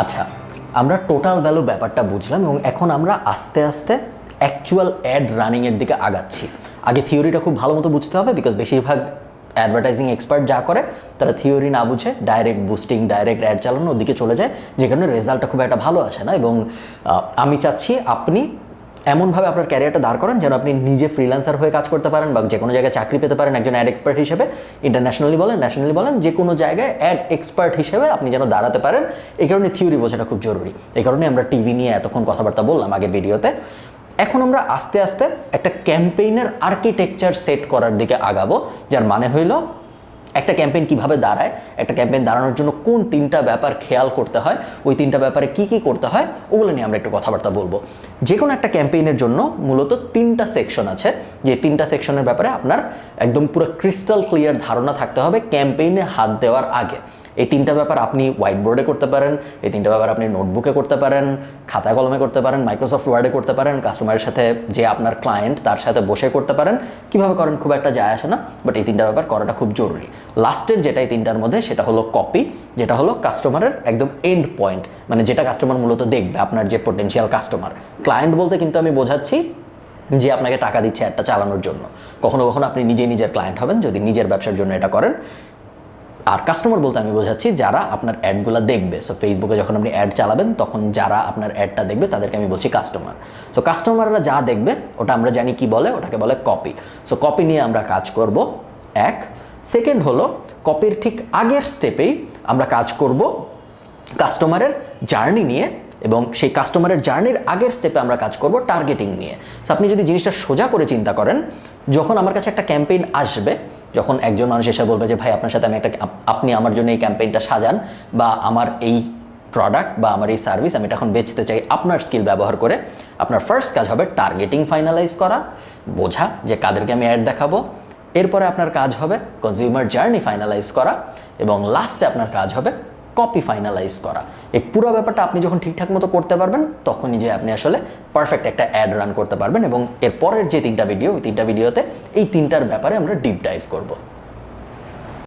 আচ্ছা, আমরা total value ব্যাপারটা বুঝলাম এবং এখন আমরা আস্তে আস্তে অ্যাকচুয়াল অ্যাড রানিংয়ের দিকে আগাচ্ছি। আগে থিওরিটা খুব ভালো মতো বুঝতে হবে, বিকজ বেশিরভাগ অ্যাডভার্টাইজিং এক্সপার্ট যা করে তারা থিওরি না বুঝে ডাইরেক্ট বুস্টিং, ডাইরেক্ট অ্যাড চালানো ওদিকে চলে যায়, যে কারণে রেজাল্টটা খুব একটা ভালো আসে না। এবং আমি চাচ্ছি আপনি এমনভাবে আপনার ক্যারিয়ারটা দাঁড় করেন যেন আপনি নিজে ফ্রিল্যান্সার হয়ে কাজ করতে পারেন বা যে কোনো জায়গায় চাকরি পেতে পারেন একজন অ্যাড এক্সপার্ট হিসেবে, ইন্টারন্যাশনালি বলেন, ন্যাশনালি বলেন, যে কোনো জায়গায় অ্যাড এক্সপার্ট হিসেবে আপনি যেন দাঁড়াতে পারেন। এই কারণে থিওরি বোঝাটা খুব জরুরি। এই কারণে আমরা টিভি নিয়ে এতক্ষণ কথাবার্তা বললাম আগের ভিডিওতে। এখন আমরা আস্তে আস্তে একটা ক্যাম্পেইনের আর্কিটেকচার সেট করার দিকে আগাবো, যার মানে হইল একটা ক্যাম্পেইন কিভাবে দাঁড়ায়, একটা ক্যাম্পেইন দাঁড়ানোর জন্য কোন তিনটা ব্যাপার খেয়াল করতে হয়, ওই তিনটা ব্যাপারে কি কি করতে হয় ওগুলো নিয়ে আমরা একটু কথাবার্তা বলবো। যে কোনো একটা ক্যাম্পেইনের জন্য মূলত তিনটা সেকশন আছে, যে তিনটা সেকশনের ব্যাপারে আপনার একদম পুরো ক্রিস্টাল ক্লিয়ার ধারণা থাকতে হবে ক্যাম্পেইনে হাত দেওয়ার আগে। এই তিনটা ব্যাপার আপনি হোয়াইট বোর্ডে করতে পারেন, এই তিনটা ব্যাপার আপনি নোটবুকে করতে পারেন, খাতা কলমে করতে পারেন, মাইক্রোসফট ওয়ার্ডে করতে পারেন, কাস্টমারের সাথে যে আপনার ক্লায়েন্ট তার সাথে বসে করতে পারেন। কিভাবে করেন খুব একটা যায় আসে না, বাট এই তিনটা ব্যাপার করাটা খুব জরুরি। লাস্টের যেটা এই তিনটার মধ্যে সেটা হলো কপি, যেটা হলো কাস্টমারের একদম এন্ড পয়েন্ট, মানে যেটা কাস্টমার মূলত দেখবে, আপনার যে পটেনশিয়াল কাস্টমার। ক্লায়েন্ট বলতে কিন্তু আমি বোঝাচ্ছি যে আপনাকে টাকা দিচ্ছে একটা চালানোর জন্য। কখনো কখনো আপনি নিজেই নিজের ক্লায়েন্ট হবেন যদি নিজের ব্যবসার জন্য এটা করেন। আর কাস্টমার বলতে আমি বোঝাচ্ছি যারা আপনার অ্যাডগুলো দেখবে। সো ফেসবুকে যখন আপনি অ্যাড চালাবেন তখন যারা আপনার অ্যাডটা দেখবে তাদেরকে আমি বলছি কাস্টমার। সো কাস্টমাররা যা দেখবে ওটা আমরা জানি কি বলে, ওটাকে বলে কপি। সো কপি নিয়ে আমরা কাজ করব এক। সেকেন্ড হলো কপির ঠিক আগের স্টেপেই আমরা কাজ করব কাস্টমারের জার্নি নিয়ে, এবং সেই কাস্টমারের জার্নির আগের স্টেপে আমরা কাজ করব টার্গেটিং নিয়ে। সো আপনি যদি জিনিসটা সোজা করে চিন্তা করেন, যখন আমার কাছে একটা ক্যাম্পেইন আসবে, যখন একজন মানুষ এসে বলবে যে ভাই আপনার সাথে আমি আপনি আমার জন্য এই ক্যাম্পেইনটা সাজান, বা আমার এই প্রোডাক্ট বা আমার এই সার্ভিস আমি এটা এখন বেচতে চাই আপনার স্কিল ব্যবহার করে, আপনার ফার্স্ট কাজ হবে টার্গেটিং ফাইনালাইজ করা, বোঝা যে কাদেরকে আমি অ্যাড দেখাবো। এরপরে আপনার কাজ হবে কনজিউমার জার্নি ফাইনালাইজ করা, এবং লাস্টে আপনার কাজ হবে কপি ফাইনালাইজ করা। এই পুরো ব্যাপারটা আপনি যখন ঠিকঠাক মতো করতে পারবেন তখনই যে আপনি আসলে পারফেক্ট একটা অ্যাড রান করতে পারবেন। এবং এর পরের যে তিনটা ভিডিও, ওই তিনটা ভিডিওতে এই তিনটার ব্যাপারে আমরা ডিপ ডাইভ করব।